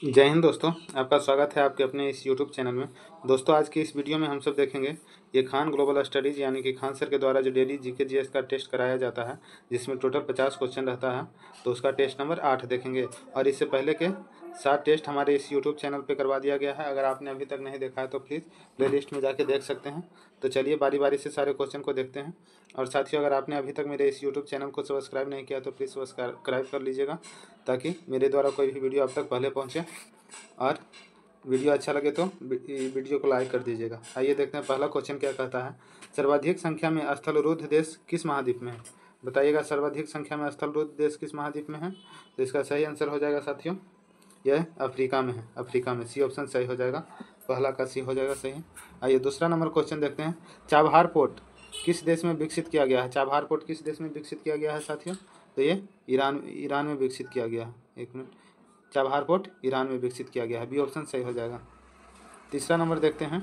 जय हिंद दोस्तों। आपका स्वागत है आपके अपने इस यूट्यूब चैनल में। दोस्तों, आज की इस वीडियो में हम सब देखेंगे ये खान ग्लोबल स्टडीज़ यानी कि खान सर के द्वारा जो डेली जीके जीएस का टेस्ट कराया जाता है, जिसमें टोटल 50 क्वेश्चन रहता है, तो उसका टेस्ट नंबर 8 देखेंगे। और इससे पहले के 7 टेस्ट हमारे इस यूट्यूब चैनल पर करवा दिया गया है। अगर आपने अभी तक नहीं देखा है तो प्लीज़ प्लेलिस्ट में जाके देख सकते हैं। तो चलिए बारी बारी से सारे क्वेश्चन को देखते हैं। और साथियों, अगर आपने अभी तक मेरे इस यूट्यूब चैनल को सब्सक्राइब नहीं किया तो प्लीज़ सब्सक्राइब कर लीजिएगा, ताकि मेरे द्वारा कोई भी वीडियो आप तक पहले पहुँचे। और वीडियो अच्छा लगे तो वीडियो को लाइक कर दीजिएगा। आइए देखते हैं पहला क्वेश्चन क्या कहता है। सर्वाधिक संख्या में स्थलरुद्ध देश किस महाद्वीप में है? बताइएगा, सर्वाधिक संख्या में स्थलरुद्ध देश किस महाद्वीप में है? तो इसका सही आंसर हो जाएगा साथियों, यह अफ्रीका में है। अफ्रीका में सी ऑप्शन सही हो जाएगा, पहला का सी हो जाएगा सही। आइए दूसरा नंबर क्वेश्चन देखते हैं। चाबहार पोर्ट किस देश में विकसित किया गया है? चाबहार पोर्ट किस देश में विकसित किया गया है साथियों? तो ये ईरान में विकसित किया गया है। एक मिनट, चाबहार पोर्ट ईरान में विकसित किया गया है, बी ऑप्शन सही हो जाएगा। तीसरा नंबर देखते हैं।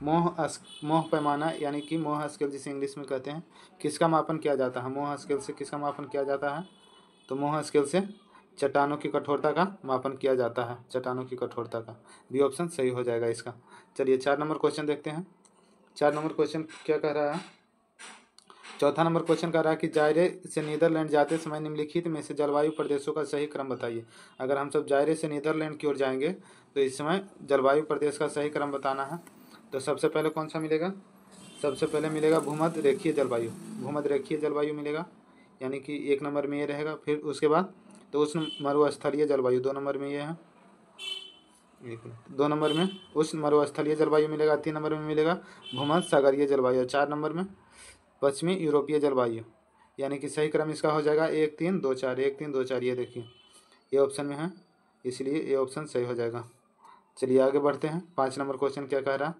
मोह पैमाना यानी कि मोह स्केल जिसे इंग्लिश में कहते हैं, किसका मापन किया जाता है? मोह स्केल से किसका मापन किया जाता है? तो मोह स्केल से चट्टानों की कठोरता का मापन किया जाता है, चट्टानों की कठोरता का, बी ऑप्शन सही हो जाएगा इसका। चलिए 4 नंबर क्वेश्चन देखते हैं। 4 नंबर क्वेश्चन क्या कह रहा है? चौथा नंबर क्वेश्चन कह रहा है कि जायरे से नीदरलैंड जाते समय निम्नलिखित में से जलवायु प्रदेशों का सही क्रम बताइए। अगर हम सब जायरे से नीदरलैंड की ओर जाएंगे तो इस समय जलवायु प्रदेश का सही क्रम बताना है। तो सबसे पहले कौन सा मिलेगा? सबसे पहले मिलेगा भूमध्य रेखीय जलवायु। भूमध्य रेखीय जलवायु मिलेगा, यानी कि 1 नंबर में ये रहेगा। फिर उसके बाद तो उष्ण मरुस्थलीय जलवायु 2 नंबर में ये है। 2 नंबर में उष्ण मरुस्थलीय जलवायु मिलेगा। 3 नंबर में मिलेगा भूमध्य सागरीय जलवायु। 4 नंबर में पश्चिमी यूरोपीय जलवायु। यानी कि सही क्रम इसका हो जाएगा 1 3 2 4, 1 3 2 4। ये देखिए ये ऑप्शन में है, इसलिए ये ऑप्शन सही हो जाएगा। चलिए आगे बढ़ते हैं। 5 नंबर क्वेश्चन क्या कह रहा है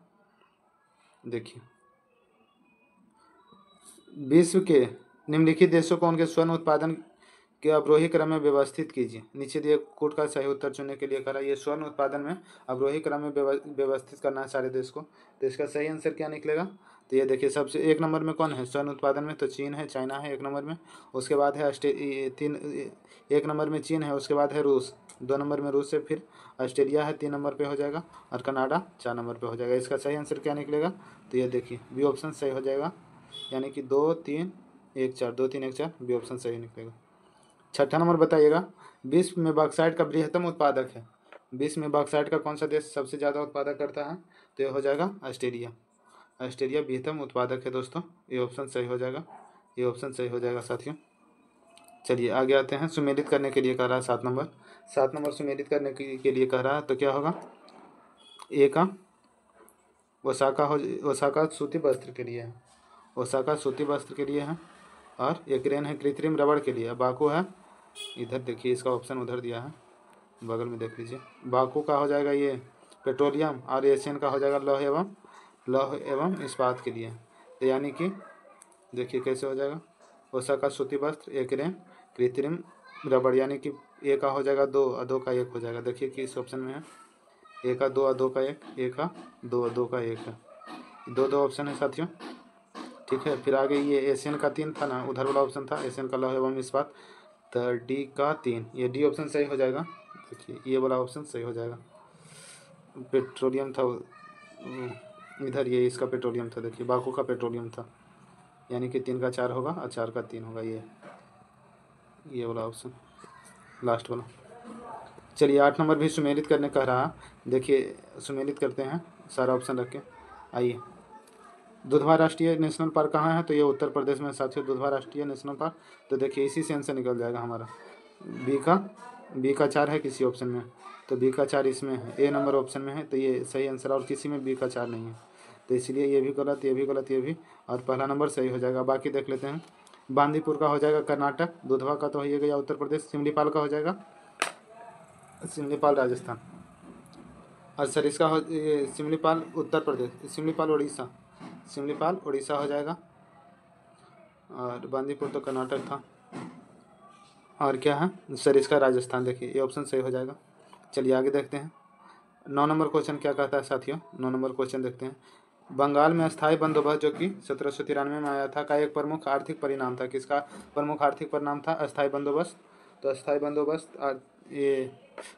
देखिए। विश्व के निम्नलिखित देशों को उनके स्वर्ण उत्पादन के अवरोही क्रम में व्यवस्थित कीजिए। नीचे दिए कोड का सही उत्तर चुनने के लिए कह रहा है। ये स्वर्ण उत्पादन में अवरोही क्रम में व्यवस्थित करना है सारे देश को। तो इसका सही आंसर क्या निकलेगा? तो ये देखिए, सबसे 1 नंबर में कौन है स्वर्ण उत्पादन में? तो चीन है, चाइना है 1 नंबर में। उसके बाद है 1 नंबर में चीन है। उसके बाद है रूस, 2 नंबर में रूस है। फिर ऑस्ट्रेलिया है 3 नंबर पर हो जाएगा। और कनाडा 4 नंबर पर हो जाएगा। इसका सही आंसर क्या निकलेगा? तो ये देखिए बी ऑप्शन सही हो जाएगा, यानी कि 2 3 1 4, 2 3 1 4, बी ऑप्शन सही निकलेगा। छठा नंबर बताइएगा। विश्व में बॉक्साइट का बृहत्तम उत्पादक है। विश्व में बॉक्साइट का कौन सा देश सबसे ज़्यादा उत्पादक करता है? तो ये हो जाएगा ऑस्ट्रेलिया। ऑस्ट्रेलिया बृहत्तम उत्पादक है दोस्तों, ये ऑप्शन सही हो जाएगा। ये ऑप्शन सही हो जाएगा साथियों। चलिए आगे आते हैं। सुमेलित करने के लिए कह रहा है 7 नंबर। 7 नंबर सुमेलित करने के लिए कह रहा है, तो क्या होगा? ए का ओसाका सूती वस्त्र के लिए है। ओसाका सूती वस्त्र के लिए है। और एक्रेन है कृत्रिम रबड़ के लिए। बाकू है, इधर देखिए इसका ऑप्शन उधर दिया है, बगल में देख लीजिए। बाकू का हो जाएगा ये पेट्रोलियम। और एशियन का हो जाएगा लौह एवं इस्पात के लिए। तो यानी कि देखिए कैसे हो जाएगा। ओसाका सूती वस्त्र, एक्रेन कृत्रिम रबड़, यानी कि ए का हो जाएगा 2 और 2 का 1 हो जाएगा। देखिए कि इस ऑप्शन में है ए का 2 और 2 का 1, ए का 2 और 2 का 1 है। 2 ऑप्शन है साथियों, ठीक है। फिर आगे ये एशियन का 3 था ना, उधर वाला ऑप्शन था एशियन का लौह एवं इस्पात, तो डी का 3, ये डी ऑप्शन सही हो जाएगा। देखिए ये वाला ऑप्शन सही हो जाएगा। पेट्रोलियम था इधर, ये इसका पेट्रोलियम था। देखिए बाकू का पेट्रोलियम था, यानी कि 3 का 4 होगा और 4 का 3 होगा। ये वाला ऑप्शन लास्ट वाला। चलिए 8 नंबर भी सुमेलित करने कह रहा। देखिए सुमेलित करते हैं सारा ऑप्शन रख के। आइए, दुधवा राष्ट्रीय नेशनल पार्क कहाँ है? तो ये उत्तर प्रदेश में साथियों, दुधवा राष्ट्रीय नेशनल पार्क। तो देखिए इसी से आंसर निकल जाएगा हमारा। बी का 4 है किसी ऑप्शन में, तो बी का 4 इसमें है, ए नंबर ऑप्शन में है, तो ये सही आंसर। और किसी में बी का 4 नहीं है, तो इसलिए ये भी गलत, ये भी गलत, ये भी, और पहला नंबर सही हो जाएगा। बाकी देख लेते हैं। बांदीपुर का हो जाएगा कर्नाटक, दुधवा का तो हो ही गया उत्तर प्रदेश, सिमलीपाल का हो जाएगा सिमलीपाल राजस्थान, और सरिस्का हो सिमलीपाल उत्तर प्रदेश, सिमलीपाल उड़ीसा हो जाएगा। और बांदीपुर तो कर्नाटक था। और क्या है? सरिस्का राजस्थान। देखिए ये ऑप्शन सही हो जाएगा। चलिए आगे देखते हैं। 9 नंबर क्वेश्चन क्या कहता है साथियों? 9 नंबर क्वेश्चन देखते हैं। बंगाल में अस्थायी बंदोबस्त जो कि 1793 में आया था का एक प्रमुख आर्थिक परिणाम था। किसका प्रमुख आर्थिक परिणाम था? अस्थायी बंदोबस्त। तो अस्थायी बंदोबस्त ये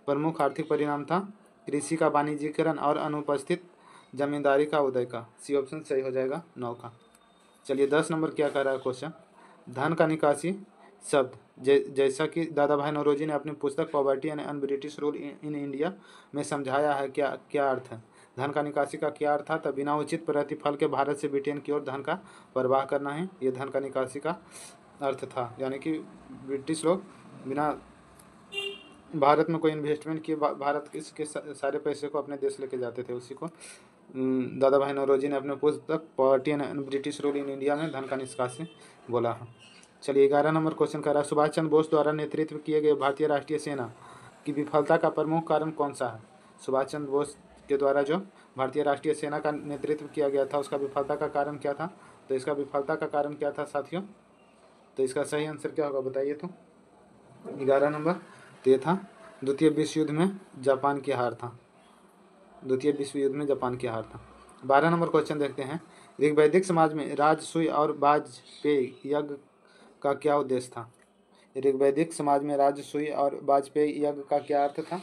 प्रमुख आर्थिक परिणाम था कृषि का वाणिज्यीकरण और अनुपस्थित जमींदारी का उदय का। सी ऑप्शन सही हो जाएगा 9 का। चलिए 10 नंबर क्या कह रहा है क्वेश्चन। धन का निकासी शब्द जैसा कि दादा भाई नौरोजी ने अपनी पुस्तक poverty and un British rule in India में समझाया है, क्या क्या अर्थ है। धन का निकासी का क्या अर्थ था, तो बिना उचित प्रतिफल के भारत से ब्रिटेन की ओर धन का प्रवाह करना है, ये धन का निकासी का अर्थ था। यानी कि ब्रिटिश लोग बिना भारत में कोई इन्वेस्टमेंट किए भारत के सारे पैसे को अपने देश लेके जाते थे। उसी को दादा भाई नौरोजी ने अपने पुस्तक poverty and British rule in India में धन का निष्कासी बोला है। चलिए 11 नंबर क्वेश्चन कर रहा है, सुभाष चंद्र बोस द्वारा नेतृत्व किए गए भारतीय राष्ट्रीय सेना की विफलता का प्रमुख कारण कौन सा है। सुभाष चंद्र बोस के द्वारा जो भारतीय राष्ट्रीय सेना का नेतृत्व किया गया था, उसका विफलता का कारण क्या था। तो इसका विफलता का कारण क्या था साथियों, तो इसका सही आंसर क्या होगा बताइए। तो 11 नंबर तो ये था द्वितीय विश्व युद्ध में जापान की हार था। द्वितीय विश्व युद्ध में जापान की हार था। 12 नंबर क्वेश्चन देखते हैं, ऋग्वैदिक समाज में राजसूय और वाजपेय यज्ञ का क्या उद्देश्य था। ऋग्वैदिक समाज में राजसूय और वाजपेयी यज्ञ का क्या अर्थ था।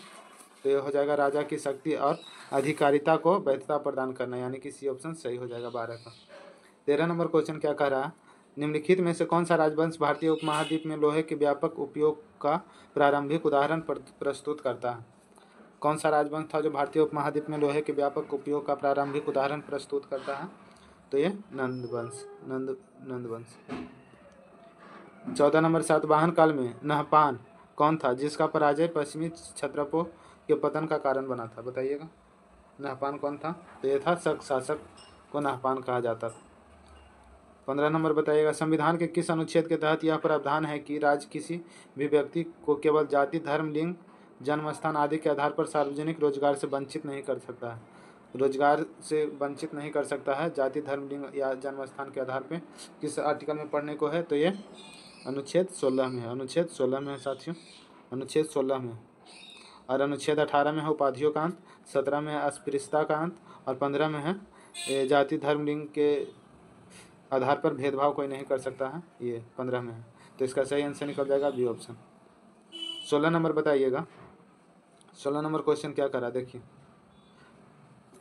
तो ये हो जाएगा राजा की शक्ति और अधिकारिता को वैधता प्रदान करना, यानी कि सी ऑप्शन सही हो जाएगा 12 का। 13 नंबर क्वेश्चन क्या कह रहा है, निम्नलिखित में से कौन सा राजवंश भारतीय उपमहाद्वीप में लोहे के व्यापक उपयोग का प्रारंभिक उदाहरण प्रस्तुत करता है। कौन सा राजवंश था जो भारतीय उपमहाद्वीप में लोहे के व्यापक उपयोग का प्रारंभिक उदाहरण प्रस्तुत करता है। तो ये नंदवंश। 14 नंबर, सातवाहन काल में नहपान कौन था जिसका पराजय पश्चिमी क्षत्रपों के पतन का कारण बना था। बताइएगा नहपान कौन था। तो ये था शक शासक को नहपान कहा जाता था। 15 नंबर बताइएगा, संविधान के किस अनुच्छेद के तहत यह प्रावधान है कि राज्य किसी भी व्यक्ति को केवल जाति, धर्म, लिंग, जन्म स्थान आदि के आधार पर सार्वजनिक रोजगार से वंचित नहीं कर सकता है। रोजगार से वंचित नहीं कर सकता है जाति, धर्म, लिंग या जन्म स्थान के आधार पर। किस आर्टिकल में पढ़ने को है, तो ये अनुच्छेद 16 में है। अनुच्छेद 16 में है साथियों, अनुच्छेद 16 में। और अनुच्छेद 18 में है उपाधियों का अंत, 17 में है अस्पृश्यता का अंत और 15 में है जाति, धर्म, लिंग के आधार पर भेदभाव कोई नहीं कर सकता है, ये 15 में है। तो इसका सही आंसर निकल जाएगा बी ऑप्शन। 16 नंबर बताइएगा, 16 नंबर क्वेश्चन क्या करा देखिए,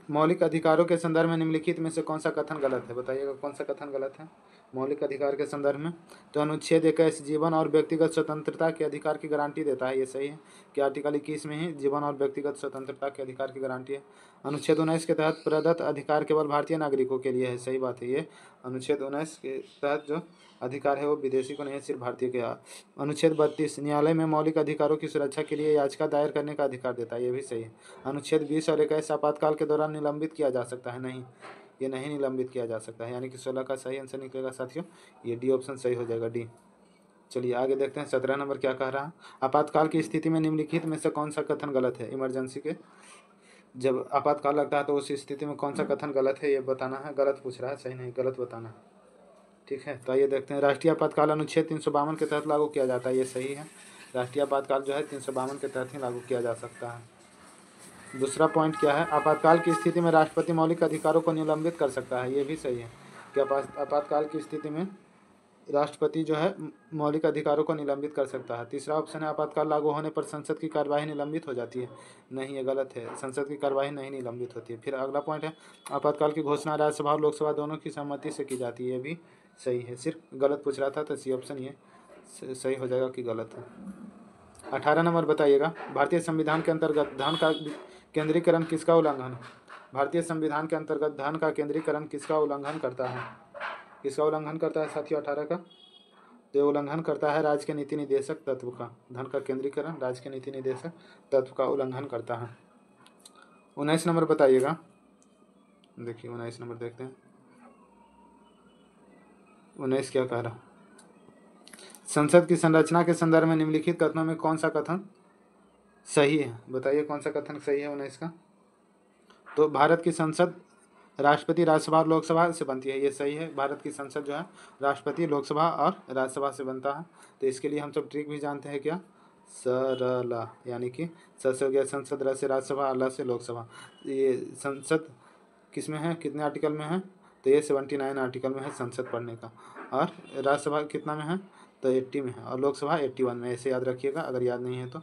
मौलिक अधिकारों के संदर्भ में निम्नलिखित में से कौन सा कथन गलत है। बताइएगा कौन सा कथन गलत है मौलिक अधिकार के संदर्भ में। तो अनुच्छेद 21 जीवन और व्यक्तिगत स्वतंत्रता के अधिकार की गारंटी देता है, ये सही है कि आर्टिकल 21 में ही जीवन और व्यक्तिगत स्वतंत्रता के अधिकार की गारंटी है। अनुच्छेद 19 के तहत प्रदत्त अधिकार केवल भारतीय नागरिकों के लिए है, सही बात है। ये अनुच्छेद 19 के तहत जो अधिकार है वो विदेशी को नहीं है, सिर्फ भारतीय के। अनुच्छेद 32 न्यायालय में मौलिक अधिकारों की सुरक्षा के लिए याचिका दायर करने का अधिकार देता है, ये भी सही है। अनुच्छेद 20 और 21 आपातकाल के दौरान निलंबित किया जा सकता है, नहीं, ये नहीं निलंबित किया जा सकता है, यानी कि 16 का सही आंसर निकलेगा साथियों, ये डी ऑप्शन सही हो जाएगा, डी। चलिए आगे देखते हैं 17 नंबर क्या कह रहा है, आपातकाल की स्थिति में निम्नलिखित में से कौन सा कथन गलत है। इमरजेंसी के जब आपातकाल लगता है तो उस स्थिति में कौन सा कथन गलत है ये बताना है। गलत पूछ रहा है, सही नहीं, गलत बताना है, ठीक है। तो आइए देखते हैं, राष्ट्रीय आपातकाल अनुच्छेद 352 के तहत लागू किया जाता है, ये सही है। राष्ट्रीय आपातकाल जो है 352 के तहत ही लागू किया जा सकता है। दूसरा पॉइंट क्या है, आपातकाल की स्थिति में राष्ट्रपति मौलिक अधिकारों को निलंबित कर सकता है, ये भी सही है कि आपातकाल की स्थिति में राष्ट्रपति जो है मौलिक अधिकारों को निलंबित कर सकता है। तीसरा ऑप्शन है, आपातकाल लागू होने पर संसद की कार्यवाही निलंबित हो जाती है, नहीं, ये गलत है, संसद की कार्यवाही नहीं निलंबित होती है। फिर अगला पॉइंट है, आपातकाल की घोषणा राज्यसभा और लोकसभा दोनों की सहमति से की जाती है, ये भी सही है। सिर्फ गलत पूछ रहा था तो सी ऑप्शन ये सही हो जाएगा कि गलत है। 18 नंबर बताइएगा, भारतीय संविधान के अंतर्गत धन का केंद्रीकरण किसका उल्लंघन है। भारतीय संविधान के अंतर्गत धन का केंद्रीकरण किसका उल्लंघन करता है, किसका उल्लंघन करता है साथियों 18 का। तो उल्लंघन करता है राज्य के नीति निदेशक तत्व का, धन का केंद्रीकरण राज्य के नीति निदेशक तत्व का उल्लंघन करता है। 19 नंबर बताइएगा, देखिए 19 नंबर देखते हैं, 19 क्या कह रहा, संसद की संरचना के संदर्भ में निम्नलिखित कथनों में कौन सा कथन सही है। बताइए कौन सा कथन सही है 19 का। तो भारत की संसद राष्ट्रपति, राज्यसभा और लोकसभा से बनती है, ये सही है। भारत की संसद जो है राष्ट्रपति, लोकसभा और राज्यसभा से बनता है। तो इसके लिए हम सब ट्रिक भी जानते हैं, क्या, सरला, यानी कि स से हो गया संसद, र से राज्यसभा, अला से लोकसभा। ये संसद किस में है, कितने आर्टिकल में है, तो ये 79 आर्टिकल में है संसद पढ़ने का। और राज्यसभा कितना में है, तो 80 में है, और लोकसभा 81 में, ऐसे याद रखिएगा अगर याद नहीं है तो।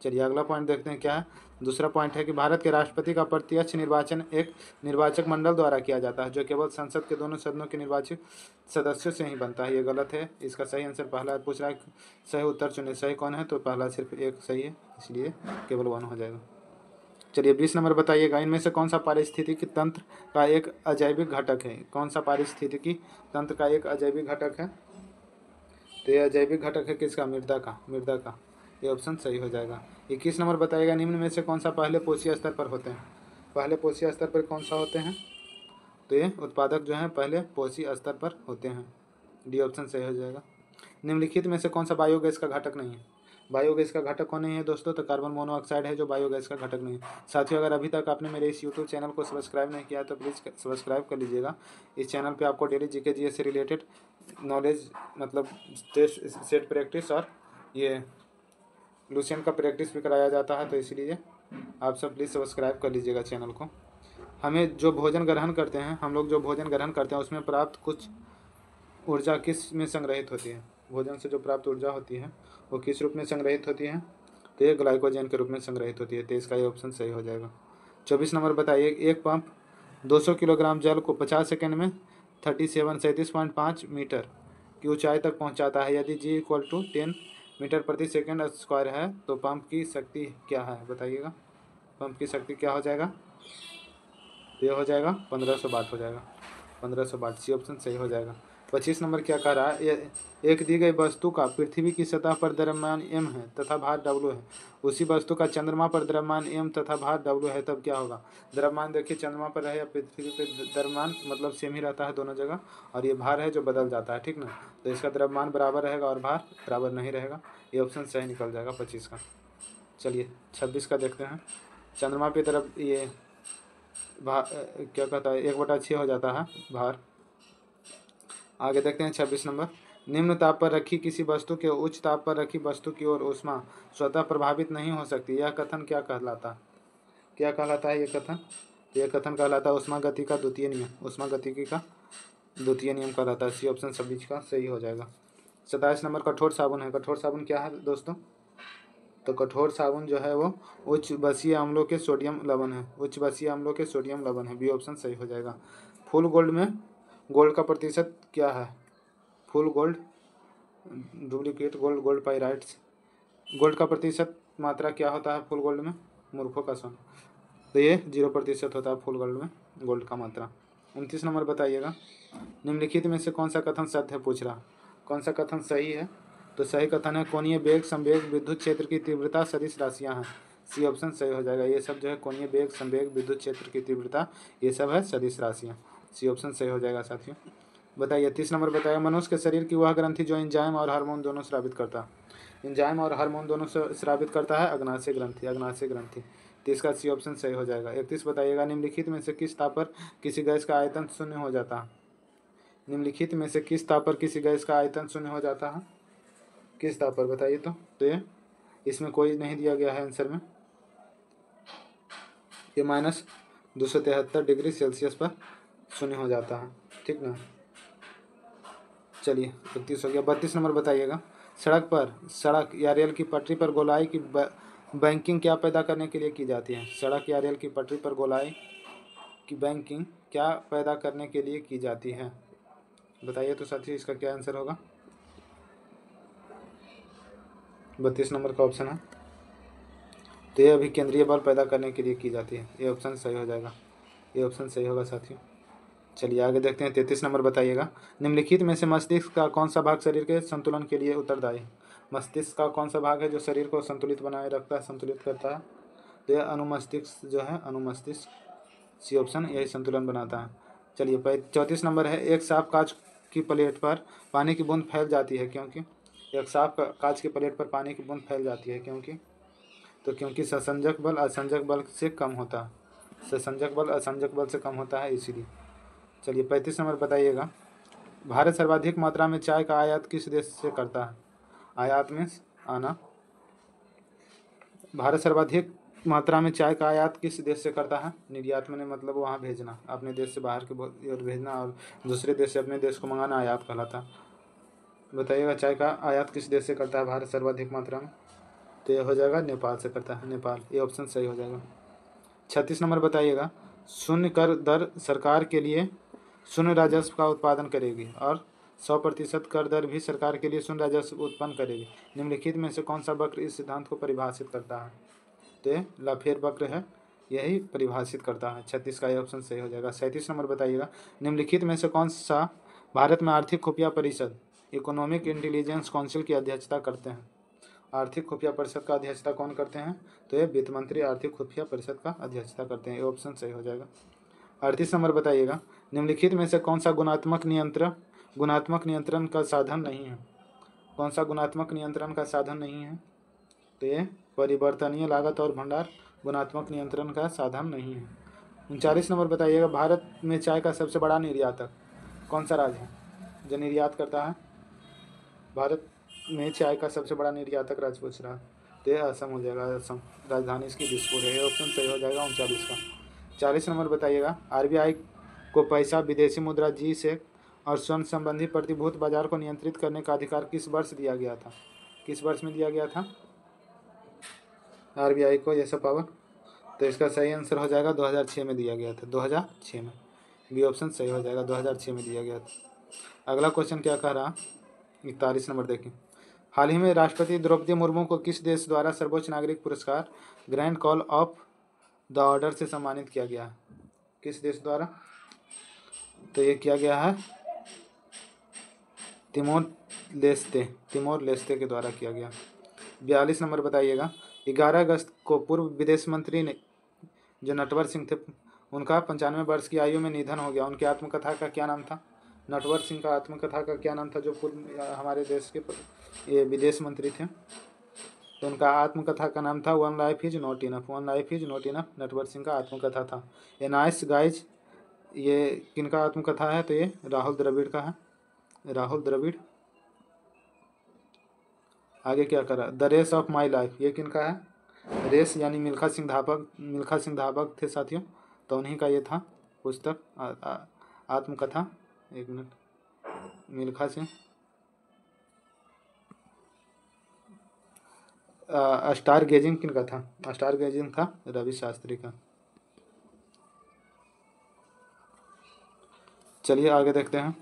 चलिए अगला पॉइंट देखते हैं क्या है। दूसरा पॉइंट है कि भारत के राष्ट्रपति का प्रत्यक्ष निर्वाचन एक निर्वाचक मंडल द्वारा किया जाता है जो केवल संसद के दोनों सदनों के निर्वाचित सदस्यों से ही बनता है। ये गलत है। इसका सही आंसर पहला पूछ रहा है, सही उत्तर चुने। सही कौन है? तो पहला सिर्फ एक सही है, इसलिए केवल 1 हो जाएगा। चलिए 20 नंबर बताइएगा, इनमें से कौन सा पारिस्थितिकी तंत्र का एक अजैविक घटक है? कौन सा पारिस्थितिकी तंत्र का एक अजैविक घटक है? तो ये अजैविक घटक है किसका? मृदा का। मृदा का, ये ऑप्शन सही हो जाएगा। 21 नंबर बताइएगा, निम्न में से कौन सा पहले पोषीय स्तर पर होते हैं? पहले पोषीय स्तर पर कौन सा होते हैं? तो ये उत्पादक जो हैं पहले पोषीय स्तर पर होते हैं। डी ऑप्शन सही हो जाएगा। निम्नलिखित में से कौन सा बायोगैस का घटक नहीं है? बायोगैस का घटक कौन नहीं है दोस्तों? तो कार्बन मोनोऑक्साइड है जो बायोगैस का घटक नहीं है। साथियों, अगर अभी तक आपने मेरे इस यूट्यूब चैनल को सब्सक्राइब नहीं किया तो प्लीज़ सब्सक्राइब कर लीजिएगा। इस चैनल पे आपको डेली जीके जीएस से रिलेटेड नॉलेज, मतलब टेस्ट सेट प्रैक्टिस और ये लुसेंट का प्रैक्टिस भी कराया जाता है, तो इसलिए आप सब प्लीज़ सब्सक्राइब कर लीजिएगा चैनल को। हमें जो भोजन ग्रहण करते हैं, हम लोग जो भोजन ग्रहण करते हैं उसमें प्राप्त कुछ ऊर्जा किस में संग्रहित होती है? भोजन से जो प्राप्त ऊर्जा होती है वो किस रूप में संग्रहित होती है? तो ये ग्लाइकोजन के रूप में संग्रहित होती है। तो इसका ये ऑप्शन सही हो जाएगा। 24 नंबर बताइए, एक पंप 200 किलोग्राम जल को 50 सेकंड में 37.5 मीटर की ऊंचाई तक पहुंचाता है। यदि जी इक्वल टू 10 मीटर प्रति सेकंड स्क्वायर है तो पंप की शक्ति क्या है? बताइएगा, पंप की शक्ति क्या हो जाएगा? ये हो जाएगा 1500 वाट हो जाएगा। 1500 वाट, सी ऑप्शन सही हो जाएगा। 25 नंबर क्या कह रहा है? एक दी गई वस्तु का पृथ्वी की सतह पर द्रव्यमान m है तथा भार w है। उसी वस्तु का चंद्रमा पर द्रव्यमान m तथा भार w है, तब क्या होगा? द्रव्यमान देखिए चंद्रमा पर है या पृथ्वी पर द्रव्यमान मतलब सेम ही रहता है दोनों जगह, और ये भार है जो बदल जाता है, ठीक ना। तो इसका द्रव्यमान बराबर रहेगा और भार बराबर नहीं रहेगा। ये ऑप्शन सही निकल जाएगा 25 का। चलिए 26 का देखते हैं। चंद्रमा पे तरफ ये क्या कहता है 1/6 हो जाता है भार। आगे देखते हैं 26 नंबर। निम्न ताप पर रखी किसी वस्तु के उच्च ताप पर रखी वस्तु की ओर ऊष्मा स्वतः प्रभावित नहीं हो सकती। यह कथन क्या कहलाता है? क्या कहलाता है ये कथन? यह कथन कहलाता है ऊष्मा गति का द्वितीय नियम। ऊष्मा गतिकी का द्वितीय नियम कहलाता है। सी ऑप्शन 26 का सही हो जाएगा। 27 नंबर कठोर साबुन है। कठोर साबुन क्या है दोस्तों? तो कठोर साबुन जो है वो उच्च बसीय अम्लों के सोडियम लवण है। उच्च बसीय अम्लों के सोडियम लवण है। बी ऑप्शन सही हो जाएगा। फुल गोल्ड में गोल्ड का प्रतिशत क्या है? Full gold, duplicate gold, gold pyrites, gold का प्रतिशत मात्रा क्या होता है फुल गोल्ड में? मूर्खों का सोना। तो ये 0% होता है फुल गोल्ड में गोल्ड का मात्रा। 29 नंबर बताइएगा, निम्नलिखित में से कौन सा कथन सत्य है? पूछ रहा कौन सा कथन सही है? तो सही कथन है कोणीय वेग, संवेग, विद्युत क्षेत्र की तीव्रता सदिश राशियां हैं। सी ऑप्शन सही हो जाएगा। ये सब जो है कोणीय वेग, संवेग, विद्युत क्षेत्र की तीव्रता, ये सब है सदिश राशियां। सी ऑप्शन सही हो जाएगा साथियों। बताइए 30 नंबर बताइए, मनुष्य के शरीर की वह ग्रंथि जो एंजाइम और हार्मोन दोनों स्रावित करता है। एंजाइम और हार्मोन दोनों स्रावित करता है अग्नाशय ग्रंथि। अग्नाशय ग्रंथि, तो इसका सी ऑप्शन सही हो जाएगा। 31 बताइएगा, निम्नलिखित में से किस ताप पर किसी गैस का आयतन शून्य हो जाता है? निम्नलिखित में से किस ताप पर किसी गैस का आयतन शून्य हो जाता है? किस ताप पर बताइए। तो ये इसमें कोई नहीं दिया गया है आंसर में। ये -273 डिग्री सेल्सियस पर शून्य हो जाता है, ठीक ना। चलिए 31 हो गया। 32 नंबर बताइएगा, सड़क या रेल की पटरी पर गोलाई की बैंकिंग क्या पैदा करने के लिए की जाती है? सड़क या रेल की पटरी पर गोलाई की बैंकिंग क्या पैदा करने के लिए की जाती है? बताइए तो साथियों, इसका क्या आंसर होगा? 32 नंबर का ऑप्शन है। तो ये अभी केंद्रीय बल पैदा करने के लिए की जाती है। ये ऑप्शन सही हो जाएगा। ये ऑप्शन सही होगा साथियों। चलिए आगे देखते हैं। 33 नंबर बताइएगा, निम्नलिखित में से मस्तिष्क का कौन सा भाग शरीर के संतुलन के लिए उत्तरदायी है? मस्तिष्क का कौन सा भाग है जो शरीर को संतुलित बनाए रखता है, संतुलित करता है? तो यह अनुमस्तिष्क जो है, अनुमस्तिष्क, सी ऑप्शन, यही संतुलन बनाता है। चलिए 34 नंबर है, एक साफ कांच की प्लेट पर पानी की बूंद फैल जाती है क्योंकि? एक साफ कांच की प्लेट पर पानी की बूंद फैल जाती है क्योंकि? तो क्योंकि ससंजक बल असंजक बल से कम होता है। ससंजक बल असंजक बल से कम होता है, इसीलिए। चलिए 35 नंबर बताइएगा, भारत सर्वाधिक मात्रा में चाय का आयात किस देश से करता है? आयात में आना। भारत सर्वाधिक मात्रा में चाय का आयात किस देश से करता है? निर्यात में मतलब वहाँ भेजना, अपने देश से बाहर के ओर भेजना और दूसरे देश से अपने देश को मंगाना आयात कहलाता है। बताइएगा चाय का आयात किस देश से करता है भारत सर्वाधिक मात्रा में? तो ये हो जाएगा नेपाल से करता है, नेपाल, ये ऑप्शन सही हो जाएगा। 36 नंबर बताइएगा, शून्य कर दर सरकार के लिए शून्य राजस्व का उत्पादन करेगी और 100% कर दर भी सरकार के लिए शून्य राजस्व उत्पन्न करेगी। निम्नलिखित में से कौन सा वक्र इस सिद्धांत को परिभाषित करता है? तो ये लाफेर वक्र है, यही परिभाषित करता है। 36 का ये ऑप्शन सही हो जाएगा। 37 नंबर बताइएगा, निम्नलिखित में से कौन सा भारत में आर्थिक खुफिया परिषद इकोनॉमिक इंटेलिजेंस काउंसिल की अध्यक्षता करते हैं? आर्थिक खुफिया परिषद का अध्यक्षता कौन करते हैं? तो ये वित्त मंत्री आर्थिक खुफिया परिषद का अध्यक्षता करते हैं, ये ऑप्शन सही हो जाएगा। 38 नंबर बताइएगा, निम्नलिखित में से कौन सा गुणात्मक नियंत्रण का साधन नहीं है? कौन सा गुणात्मक नियंत्रण का साधन नहीं है? तो ये परिवर्तनीय लागत और भंडार गुणात्मक नियंत्रण का साधन नहीं है। 39 नंबर बताइएगा, भारत में चाय का सबसे बड़ा निर्यातक कौन सा राज्य है जो निर्यात करता है? भारत में चाय का सबसे बड़ा निर्यातक राज्य पूछ रहा है, तो ये असम हो जाएगा। असम, राजधानी इसकी दिसपुर है, ये ऑप्शन सही हो जाएगा 39 का। 40 नंबर बताइएगा, आरबीआई को पैसा, विदेशी मुद्रा, जी से और स्वर्ण संबंधी प्रतिभूत बाजार को नियंत्रित करने का अधिकार किस वर्ष दिया गया था? किस वर्ष में दिया गया था आरबीआई को ये सब पावर? तो इसका सही आंसर हो जाएगा 2006 में दिया गया था, 2006 में, बी ऑप्शन सही हो जाएगा, 2006 में दिया गया था। अगला क्वेश्चन क्या कह रहा, 41 नंबर देखिए, हाल ही में राष्ट्रपति द्रौपदी मुर्मू को किस देश द्वारा सर्वोच्च नागरिक पुरस्कार grand call of the order से सम्मानित किया गया है? किस देश द्वारा? तो ये किया गया है तिमोर लेस्ते के द्वारा किया गया। 42 नंबर बताइएगा, 11 अगस्त को पूर्व विदेश मंत्री ने जो नटवर सिंह थे, उनका 95 वर्ष की आयु में निधन हो गया। उनकी आत्मकथा का क्या नाम था? नटवर सिंह का आत्मकथा का क्या नाम था, जो पूर्व हमारे देश के ये विदेश मंत्री थे? तो उनका आत्मकथा का नाम था one life is not enough, one life is not enough, Natwar Singh का आत्मकथा था। ए नाइस गाइज, ये किनका आत्मकथा है? तो ये राहुल द्रविड़ का है, राहुल द्रविड़। आगे क्या करा, the race of my life, ये किनका है? रेस यानी मिल्खा सिंह धाबक थे साथियों, तो उन्हीं का ये था पुस्तक आत्मकथा। एक minute, Milkha Singh, star gazing किनका था? स्टार गेजिंग था रवि शास्त्री का। चलिए आगे देखते हैं,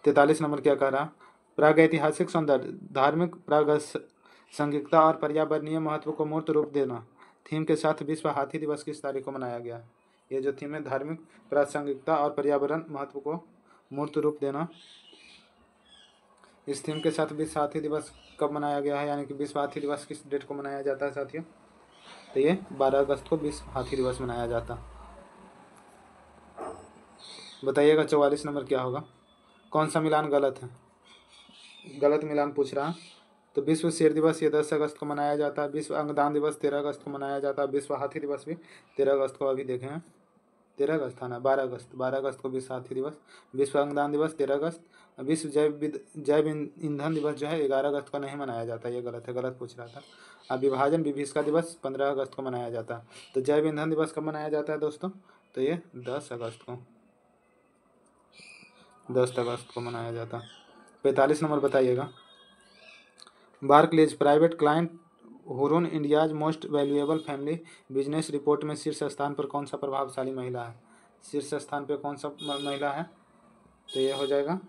43 नंबर क्या कह रहा, प्रागैतिहासिक सौंदर्य, धार्मिक प्रासंगिकता और पर्यावरणीय महत्व को मूर्त रूप देना थीम के साथ विश्व हाथी दिवस किस तारीख को मनाया गया? ये जो थीम है, धार्मिक प्रासंगिकता और पर्यावरण महत्व को मूर्त रूप देना, इस थीम के साथ विश्व हाथी दिवस कब मनाया गया है? यानी कि विश्व हाथी दिवस किस डेट को मनाया जाता है साथियों? तो ये 12 अगस्त को विश्व हाथी दिवस मनाया जाता। बताइएगा 44 नंबर क्या होगा, कौन सा मिलान गलत है? गलत मिलान पूछ रहा है। तो विश्व शेर दिवस ये 10 अगस्त को मनाया जाता है, विश्व अंगदान दिवस 13 अगस्त को मनाया जाता है, विश्व हाथी दिवस भी 13 अगस्त को, अभी देखें 13 अगस्त था ना, 12 अगस्त को विश्व हाथी दिवस, विश्व अंगदान दिवस 13 अगस्त, विश्व जैव ईंधन दिवस जो है 11 अगस्त को नहीं मनाया जाता, ये गलत है, गलत पूछ रहा था। अब विभाजन विभीषिका दिवस 15 अगस्त को मनाया जाता है। तो जैव ईंधन दिवस कब मनाया जाता है दोस्तों? तो ये 10 अगस्त को, 10 अगस्त को मनाया जाता। 45 नंबर बताइएगा, Barclays private client Hurun India's most valuable family business report में शीर्ष स्थान पर कौन सा प्रभावशाली महिला है? शीर्ष स्थान पर कौन सा महिला है? तो ये हो जाएगा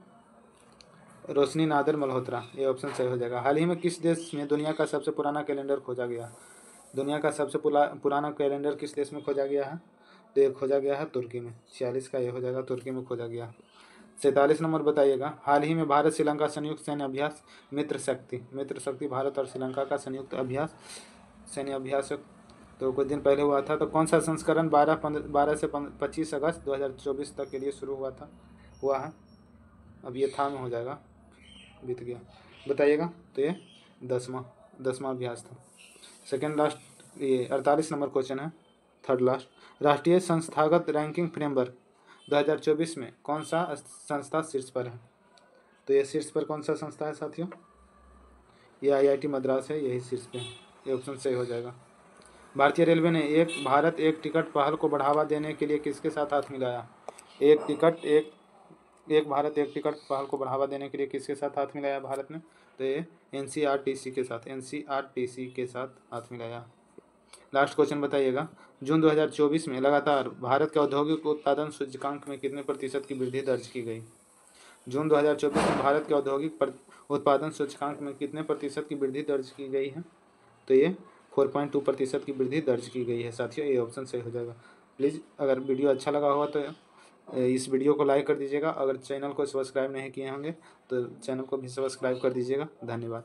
रोशनी नादर मल्होत्रा, ये ऑप्शन सही हो जाएगा। हाल ही में किस देश में दुनिया का सबसे पुराना कैलेंडर खोजा गया? दुनिया का सबसे पुराना कैलेंडर किस देश में खोजा गया है? तो ये खोजा गया है तुर्की में, 46 का ये हो जाएगा, तुर्की में खोजा गया। 47 नंबर बताइएगा, हाल ही में भारत श्रीलंका संयुक्त सैन्य अभ्यास मित्र शक्ति भारत और श्रीलंका का संयुक्त अभ्यास सैन्य अभ्यास तो कुछ दिन पहले हुआ था। तो कौन सा संस्करण 12 से 25 अगस्त 2024 तक के लिए शुरू हुआ है? अब ये था में हो जाएगा, बीत गया, बताइएगा। तो ये 10वां अभ्यास था। सेकेंड लास्ट, ये 48 नंबर क्वेश्चन है, थर्ड लास्ट, राष्ट्रीय संस्थागत रैंकिंग फ्रेमवर्क 2024 में कौन सा संस्था शीर्ष पर है? तो ये शीर्ष पर कौन सा संस्था है साथियों? ये IIT मद्रास है, यही शीर्ष पे है, ये ऑप्शन सही हो जाएगा। भारतीय रेलवे ने एक भारत एक टिकट पहल को बढ़ावा देने के लिए किसके साथ हाथ मिलाया? एक भारत एक टिकट पहल को बढ़ावा देने के लिए किसके साथ हाथ मिलाया भारत ने? तो ये NCRTC के साथ हाथ मिलाया। लास्ट क्वेश्चन बताइएगा, जून 2024 में लगातार भारत के औद्योगिक उत्पादन सूचकांक में कितने प्रतिशत की वृद्धि दर्ज की गई? जून 2024 में भारत के औद्योगिक उत्पादन सूचकांक में कितने प्रतिशत की वृद्धि दर्ज की गई है? तो ये 4.2% की वृद्धि दर्ज की गई है साथियों, ये ऑप्शन सही हो जाएगा। प्लीज़ अगर वीडियो अच्छा लगा होगा तो इस वीडियो को लाइक कर दीजिएगा। अगर चैनल को सब्सक्राइब नहीं किए होंगे तो चैनल को भी सब्सक्राइब कर दीजिएगा। धन्यवाद।